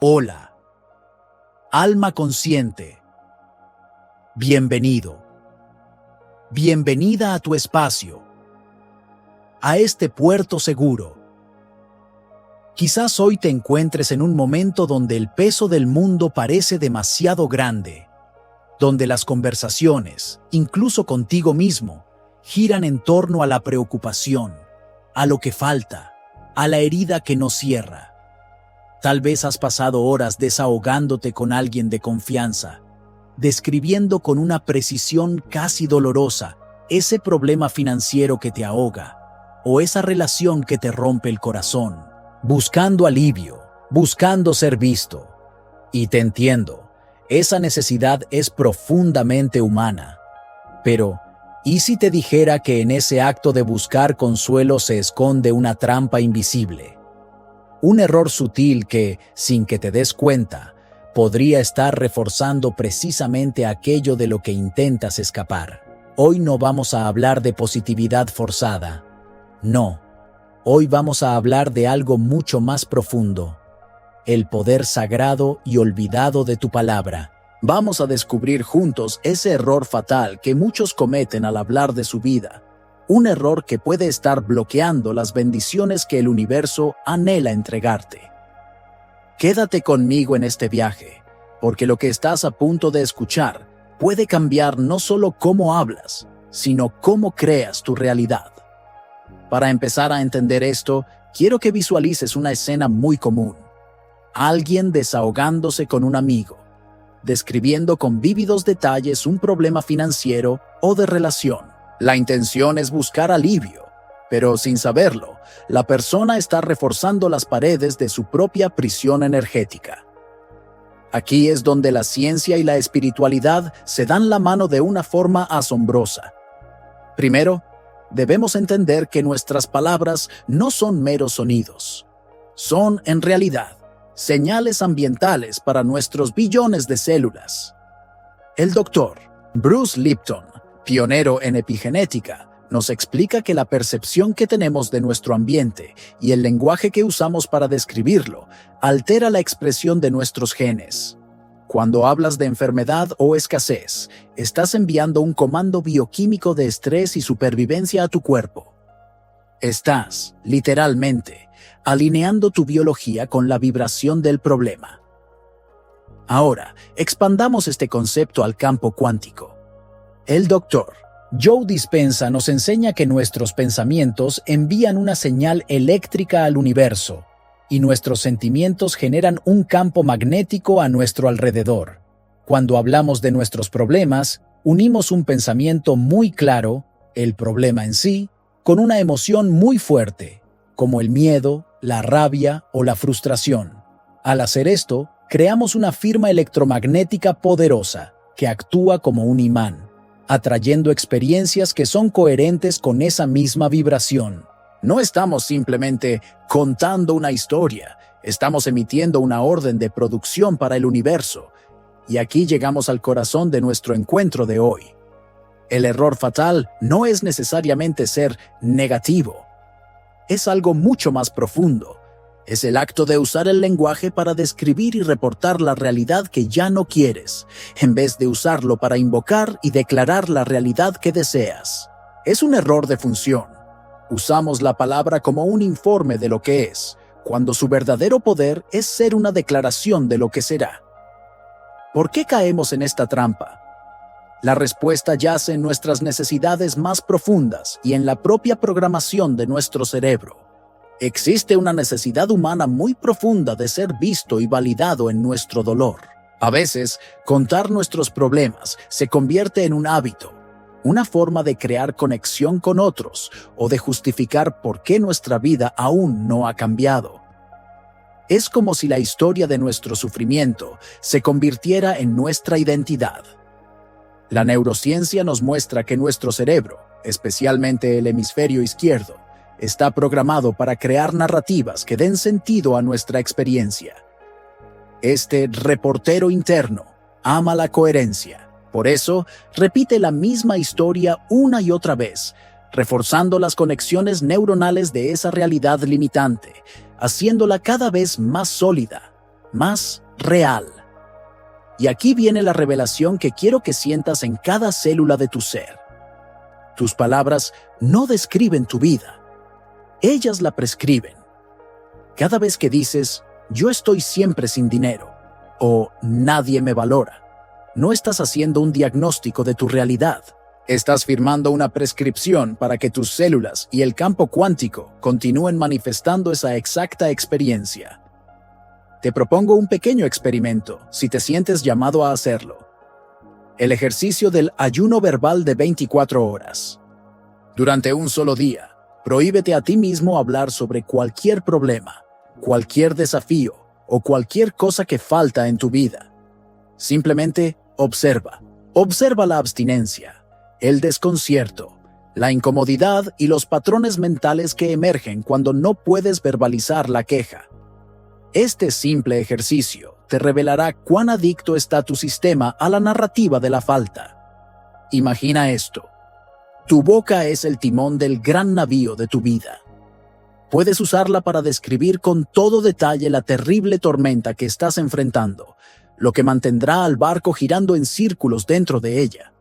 Hola, alma consciente. Bienvenido. Bienvenida a tu espacio, a este puerto seguro. Quizás hoy te encuentres en un momento donde el peso del mundo parece demasiado grande, donde las conversaciones, incluso contigo mismo, giran en torno a la preocupación, a lo que falta, a la herida que no cierra. Tal vez has pasado horas desahogándote con alguien de confianza, describiendo con una precisión casi dolorosa ese problema financiero que te ahoga, o esa relación que te rompe el corazón, buscando alivio, buscando ser visto. Y te entiendo, esa necesidad es profundamente humana. Pero, ¿y si te dijera que en ese acto de buscar consuelo se esconde una trampa invisible? Un error sutil que, sin que te des cuenta, podría estar reforzando precisamente aquello de lo que intentas escapar. Hoy no vamos a hablar de positividad forzada. No, hoy vamos a hablar de algo mucho más profundo. El poder sagrado y olvidado de tu palabra. Vamos a descubrir juntos ese error fatal que muchos cometen al hablar de su vida. Un error que puede estar bloqueando las bendiciones que el universo anhela entregarte. Quédate conmigo en este viaje, porque lo que estás a punto de escuchar puede cambiar no solo cómo hablas, sino cómo creas tu realidad. Para empezar a entender esto, quiero que visualices una escena muy común. Alguien desahogándose con un amigo, describiendo con vívidos detalles un problema financiero o de relación. La intención es buscar alivio, pero sin saberlo, la persona está reforzando las paredes de su propia prisión energética. Aquí es donde la ciencia y la espiritualidad se dan la mano de una forma asombrosa. Primero, debemos entender que nuestras palabras no son meros sonidos. Son, en realidad, señales ambientales para nuestros billones de células. El doctor Bruce Lipton, pionero en epigenética, nos explica que la percepción que tenemos de nuestro ambiente y el lenguaje que usamos para describirlo altera la expresión de nuestros genes. Cuando hablas de enfermedad o escasez, estás enviando un comando bioquímico de estrés y supervivencia a tu cuerpo. Estás, literalmente, alineando tu biología con la vibración del problema. Ahora, expandamos este concepto al campo cuántico. El doctor Joe Dispenza nos enseña que nuestros pensamientos envían una señal eléctrica al universo y nuestros sentimientos generan un campo magnético a nuestro alrededor. Cuando hablamos de nuestros problemas, unimos un pensamiento muy claro, el problema en sí, con una emoción muy fuerte, como el miedo, la rabia o la frustración. Al hacer esto, creamos una firma electromagnética poderosa que actúa como un imán, atrayendo experiencias que son coherentes con esa misma vibración. No estamos simplemente contando una historia, estamos emitiendo una orden de producción para el universo. Y aquí llegamos al corazón de nuestro encuentro de hoy. El error fatal no es necesariamente ser negativo. Es algo mucho más profundo. Es el acto de usar el lenguaje para describir y reportar la realidad que ya no quieres, en vez de usarlo para invocar y declarar la realidad que deseas. Es un error de función. Usamos la palabra como un informe de lo que es, cuando su verdadero poder es ser una declaración de lo que será. ¿Por qué caemos en esta trampa? La respuesta yace en nuestras necesidades más profundas y en la propia programación de nuestro cerebro. Existe una necesidad humana muy profunda de ser visto y validado en nuestro dolor. A veces, contar nuestros problemas se convierte en un hábito, una forma de crear conexión con otros o de justificar por qué nuestra vida aún no ha cambiado. Es como si la historia de nuestro sufrimiento se convirtiera en nuestra identidad. La neurociencia nos muestra que nuestro cerebro, especialmente el hemisferio izquierdo, está programado para crear narrativas que den sentido a nuestra experiencia. Este reportero interno ama la coherencia. Por eso, repite la misma historia una y otra vez, reforzando las conexiones neuronales de esa realidad limitante, haciéndola cada vez más sólida, más real. Y aquí viene la revelación que quiero que sientas en cada célula de tu ser. Tus palabras no describen tu vida, ellas la prescriben. Cada vez que dices, yo estoy siempre sin dinero, o nadie me valora, no estás haciendo un diagnóstico de tu realidad. Estás firmando una prescripción para que tus células y el campo cuántico continúen manifestando esa exacta experiencia. Te propongo un pequeño experimento, si te sientes llamado a hacerlo. El ejercicio del ayuno verbal de 24 horas. Durante un solo día, prohíbete a ti mismo hablar sobre cualquier problema, cualquier desafío o cualquier cosa que falta en tu vida. Simplemente observa. Observa la abstinencia, el desconcierto, la incomodidad y los patrones mentales que emergen cuando no puedes verbalizar la queja. Este simple ejercicio te revelará cuán adicto está tu sistema a la narrativa de la falta. Imagina esto. Tu boca es el timón del gran navío de tu vida. Puedes usarla para describir con todo detalle la terrible tormenta que estás enfrentando, lo que mantendrá al barco girando en círculos dentro de ella.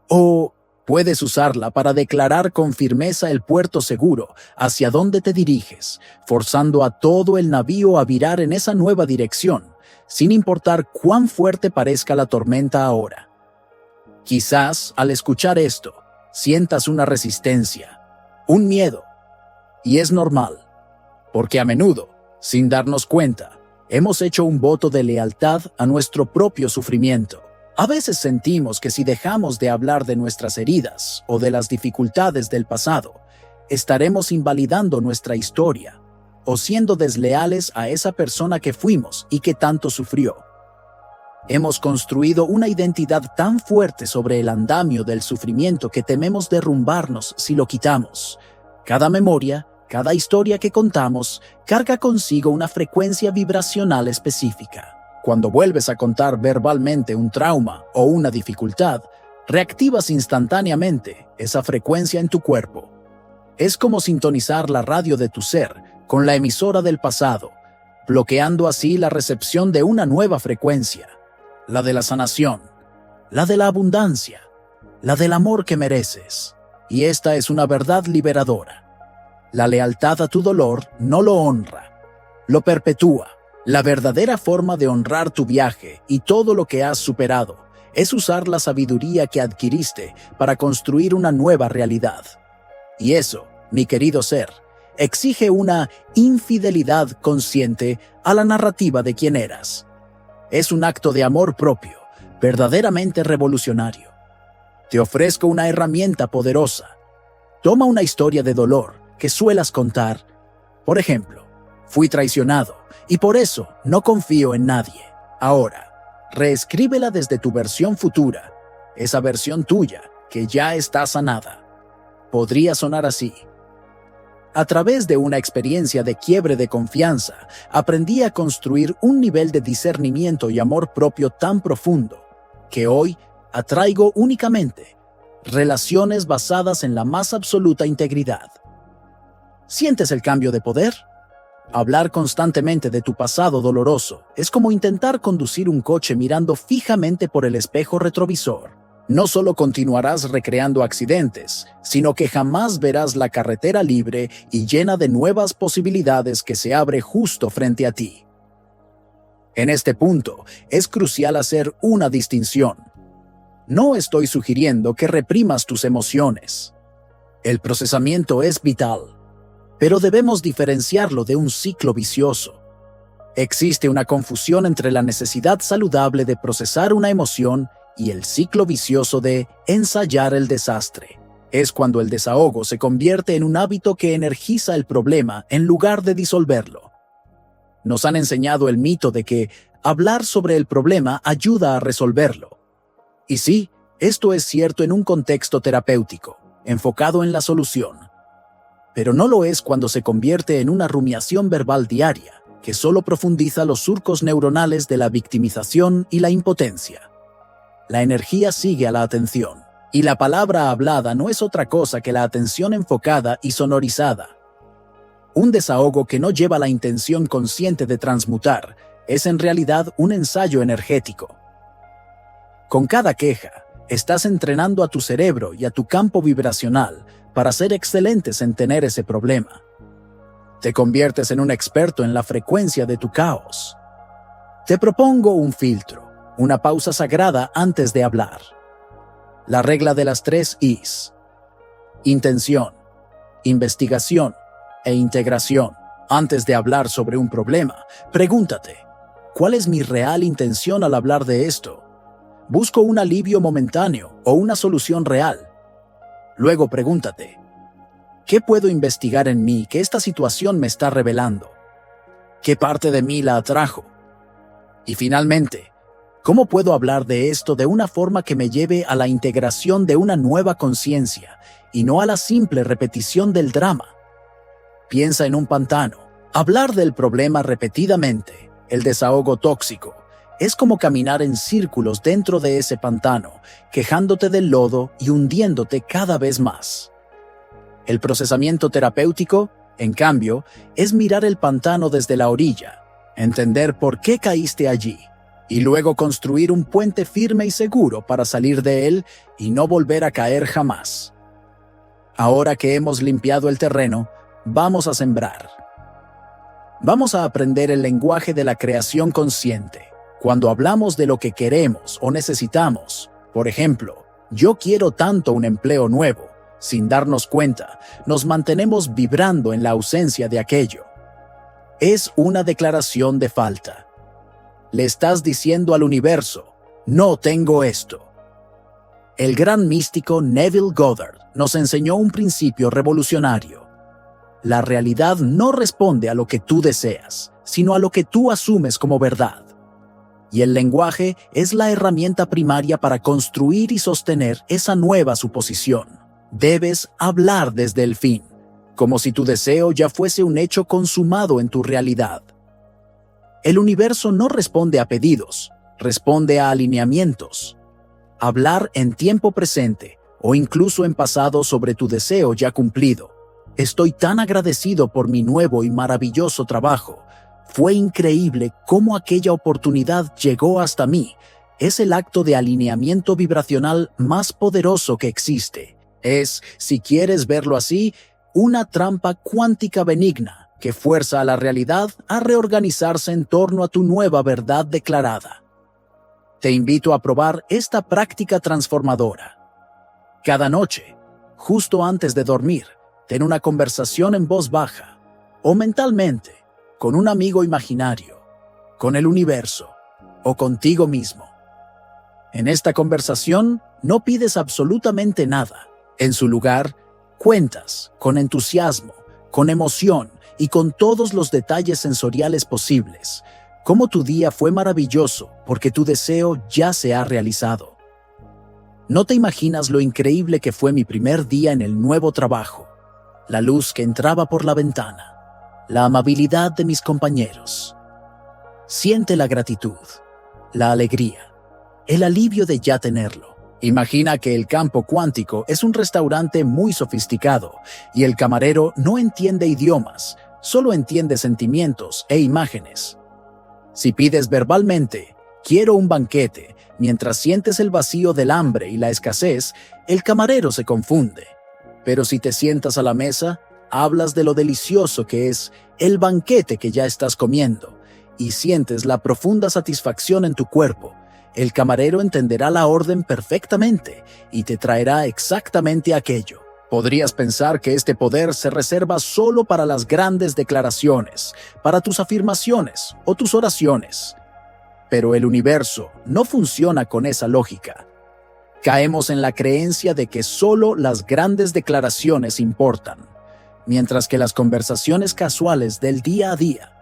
O puedes usarla para declarar con firmeza el puerto seguro hacia donde te diriges, forzando a todo el navío a virar en esa nueva dirección, sin importar cuán fuerte parezca la tormenta ahora. Quizás, al escuchar esto, sientas una resistencia, un miedo. Y es normal, porque a menudo, sin darnos cuenta, hemos hecho un voto de lealtad a nuestro propio sufrimiento. A veces sentimos que si dejamos de hablar de nuestras heridas o de las dificultades del pasado, estaremos invalidando nuestra historia o siendo desleales a esa persona que fuimos y que tanto sufrió. Hemos construido una identidad tan fuerte sobre el andamio del sufrimiento que tememos derrumbarnos si lo quitamos. Cada memoria, cada historia que contamos, carga consigo una frecuencia vibracional específica. Cuando vuelves a contar verbalmente un trauma o una dificultad, reactivas instantáneamente esa frecuencia en tu cuerpo. Es como sintonizar la radio de tu ser con la emisora del pasado, bloqueando así la recepción de una nueva frecuencia, la de la sanación, la de la abundancia, la del amor que mereces. Y esta es una verdad liberadora. La lealtad a tu dolor no lo honra, lo perpetúa. La verdadera forma de honrar tu viaje y todo lo que has superado es usar la sabiduría que adquiriste para construir una nueva realidad. Y eso, mi querido ser, exige una infidelidad consciente a la narrativa de quién eras. Es un acto de amor propio, verdaderamente revolucionario. Te ofrezco una herramienta poderosa. Toma una historia de dolor que suelas contar. Por ejemplo, fui traicionado y por eso no confío en nadie. Ahora, reescríbela desde tu versión futura, esa versión tuya que ya está sanada. Podría sonar así. A través de una experiencia de quiebre de confianza, aprendí a construir un nivel de discernimiento y amor propio tan profundo que hoy atraigo únicamente relaciones basadas en la más absoluta integridad. ¿Sientes el cambio de poder? Hablar constantemente de tu pasado doloroso es como intentar conducir un coche mirando fijamente por el espejo retrovisor. No solo continuarás recreando accidentes, sino que jamás verás la carretera libre y llena de nuevas posibilidades que se abre justo frente a ti. En este punto, es crucial hacer una distinción. No estoy sugiriendo que reprimas tus emociones. El procesamiento es vital, pero debemos diferenciarlo de un ciclo vicioso. Existe una confusión entre la necesidad saludable de procesar una emoción y el ciclo vicioso de ensayar el desastre. Es cuando el desahogo se convierte en un hábito que energiza el problema en lugar de disolverlo. Nos han enseñado el mito de que hablar sobre el problema ayuda a resolverlo. Y sí, esto es cierto en un contexto terapéutico, enfocado en la solución. Pero no lo es cuando se convierte en una rumiación verbal diaria, que solo profundiza los surcos neuronales de la victimización y la impotencia. La energía sigue a la atención, y la palabra hablada no es otra cosa que la atención enfocada y sonorizada. Un desahogo que no lleva la intención consciente de transmutar es en realidad un ensayo energético. Con cada queja, estás entrenando a tu cerebro y a tu campo vibracional para ser excelentes en tener ese problema. Te conviertes en un experto en la frecuencia de tu caos. Te propongo un filtro, una pausa sagrada antes de hablar. La regla de las 3 Is: intención, investigación e integración. Antes de hablar sobre un problema, pregúntate, ¿cuál es mi real intención al hablar de esto? ¿Busco un alivio momentáneo o una solución real? Luego pregúntate, ¿qué puedo investigar en mí que esta situación me está revelando? ¿Qué parte de mí la atrajo? Y finalmente, ¿cómo puedo hablar de esto de una forma que me lleve a la integración de una nueva conciencia y no a la simple repetición del drama? Piensa en un pantano. Hablar del problema repetidamente, el desahogo tóxico, es como caminar en círculos dentro de ese pantano, quejándote del lodo y hundiéndote cada vez más. El procesamiento terapéutico, en cambio, es mirar el pantano desde la orilla, entender por qué caíste allí, y luego construir un puente firme y seguro para salir de él y no volver a caer jamás. Ahora que hemos limpiado el terreno, vamos a sembrar. Vamos a aprender el lenguaje de la creación consciente. Cuando hablamos de lo que queremos o necesitamos, por ejemplo, yo quiero tanto un empleo nuevo, sin darnos cuenta, nos mantenemos vibrando en la ausencia de aquello. Es una declaración de falta. Le estás diciendo al universo, no tengo esto. El gran místico Neville Goddard nos enseñó un principio revolucionario. La realidad no responde a lo que tú deseas, sino a lo que tú asumes como verdad. Y el lenguaje es la herramienta primaria para construir y sostener esa nueva suposición. Debes hablar desde el fin, como si tu deseo ya fuese un hecho consumado en tu realidad. El universo no responde a pedidos, responde a alineamientos. Hablar en tiempo presente o incluso en pasado sobre tu deseo ya cumplido. Estoy tan agradecido por mi nuevo y maravilloso trabajo. Fue increíble cómo aquella oportunidad llegó hasta mí. Es el acto de alineamiento vibracional más poderoso que existe. Es, si quieres verlo así, una trampa cuántica benigna que fuerza a la realidad a reorganizarse en torno a tu nueva verdad declarada. Te invito a probar esta práctica transformadora. Cada noche, justo antes de dormir, ten una conversación en voz baja o mentalmente con un amigo imaginario, con el universo o contigo mismo. En esta conversación no pides absolutamente nada. En su lugar, cuentas con entusiasmo, con emoción y con todos los detalles sensoriales posibles, cómo tu día fue maravilloso porque tu deseo ya se ha realizado. No te imaginas lo increíble que fue mi primer día en el nuevo trabajo, la luz que entraba por la ventana, la amabilidad de mis compañeros. Siente la gratitud, la alegría, el alivio de ya tenerlo. Imagina que el campo cuántico es un restaurante muy sofisticado y el camarero no entiende idiomas, solo entiende sentimientos e imágenes. Si pides verbalmente, quiero un banquete, mientras sientes el vacío del hambre y la escasez, el camarero se confunde. Pero si te sientas a la mesa, hablas de lo delicioso que es el banquete que ya estás comiendo y sientes la profunda satisfacción en tu cuerpo, el camarero entenderá la orden perfectamente y te traerá exactamente aquello. Podrías pensar que este poder se reserva solo para las grandes declaraciones, para tus afirmaciones o tus oraciones. Pero el universo no funciona con esa lógica. Caemos en la creencia de que solo las grandes declaraciones importan, mientras que las conversaciones casuales del día a día,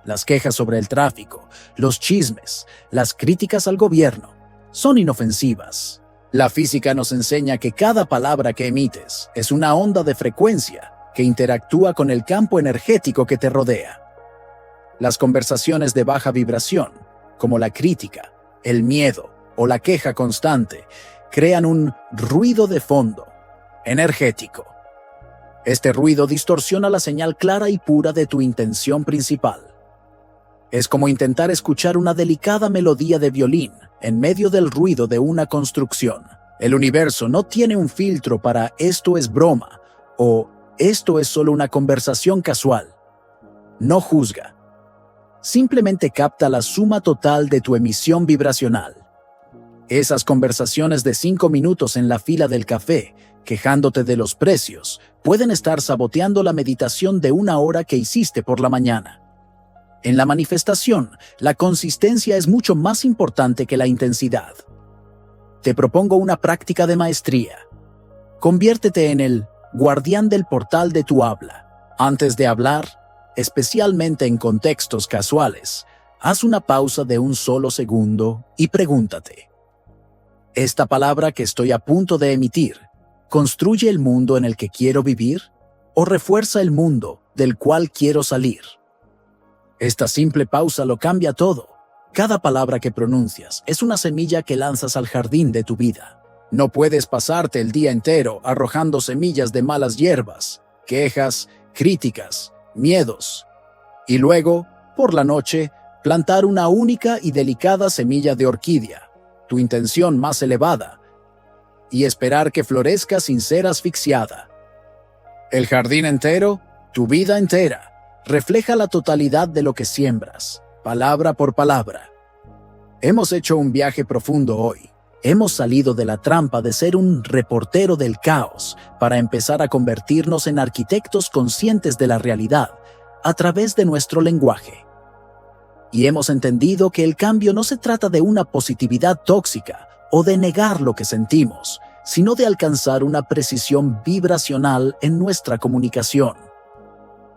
las quejas sobre el tráfico, los chismes, las críticas al gobierno, son inofensivas. La física nos enseña que cada palabra que emites es una onda de frecuencia que interactúa con el campo energético que te rodea. Las conversaciones de baja vibración, como la crítica, el miedo o la queja constante, crean un ruido de fondo, energético. Este ruido distorsiona la señal clara y pura de tu intención principal. Es como intentar escuchar una delicada melodía de violín en medio del ruido de una construcción. El universo no tiene un filtro para esto es broma o esto es solo una conversación casual. No juzga. Simplemente capta la suma total de tu emisión vibracional. Esas conversaciones de 5 minutos en la fila del café, quejándote de los precios, pueden estar saboteando la meditación de 1 hora que hiciste por la mañana. En la manifestación, la consistencia es mucho más importante que la intensidad. Te propongo una práctica de maestría. Conviértete en el guardián del portal de tu habla. Antes de hablar, especialmente en contextos casuales, haz una pausa de un solo segundo y pregúntate: ¿esta palabra que estoy a punto de emitir construye el mundo en el que quiero vivir o refuerza el mundo del cual quiero salir? Esta simple pausa lo cambia todo. Cada palabra que pronuncias es una semilla que lanzas al jardín de tu vida. No puedes pasarte el día entero arrojando semillas de malas hierbas, quejas, críticas, miedos, y luego, por la noche, plantar una única y delicada semilla de orquídea, tu intención más elevada, y esperar que florezca sin ser asfixiada. El jardín entero, tu vida entera, refleja la totalidad de lo que siembras, palabra por palabra. Hemos hecho un viaje profundo hoy. Hemos salido de la trampa de ser un reportero del caos para empezar a convertirnos en arquitectos conscientes de la realidad a través de nuestro lenguaje. Y hemos entendido que el cambio no se trata de una positividad tóxica o de negar lo que sentimos, sino de alcanzar una precisión vibracional en nuestra comunicación.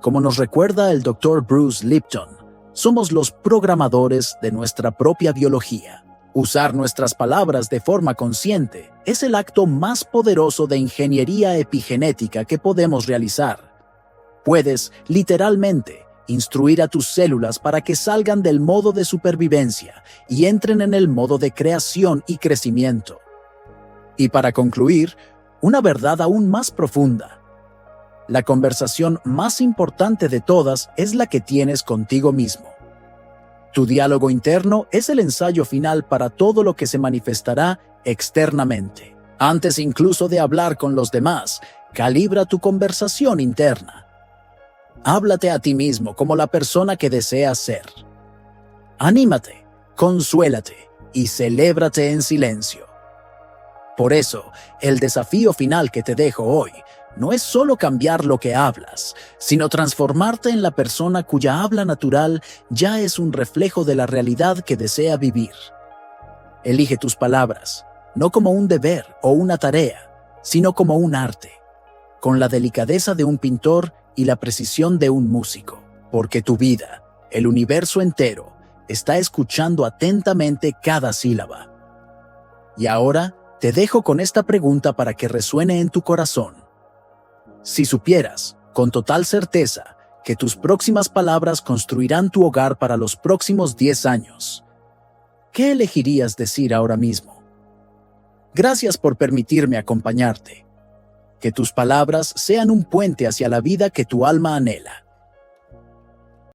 Como nos recuerda el Dr. Bruce Lipton, somos los programadores de nuestra propia biología. Usar nuestras palabras de forma consciente es el acto más poderoso de ingeniería epigenética que podemos realizar. Puedes, literalmente, instruir a tus células para que salgan del modo de supervivencia y entren en el modo de creación y crecimiento. Y para concluir, una verdad aún más profunda. La conversación más importante de todas es la que tienes contigo mismo. Tu diálogo interno es el ensayo final para todo lo que se manifestará externamente. Antes incluso de hablar con los demás, calibra tu conversación interna. Háblate a ti mismo como la persona que deseas ser. Anímate, consuélate y celébrate en silencio. Por eso, el desafío final que te dejo hoy no es solo cambiar lo que hablas, sino transformarte en la persona cuya habla natural ya es un reflejo de la realidad que desea vivir. Elige tus palabras, no como un deber o una tarea, sino como un arte, con la delicadeza de un pintor y la precisión de un músico, porque tu vida, el universo entero, está escuchando atentamente cada sílaba. Y ahora te dejo con esta pregunta para que resuene en tu corazón. Si supieras, con total certeza, que tus próximas palabras construirán tu hogar para los próximos 10 años, ¿qué elegirías decir ahora mismo? Gracias por permitirme acompañarte. Que tus palabras sean un puente hacia la vida que tu alma anhela.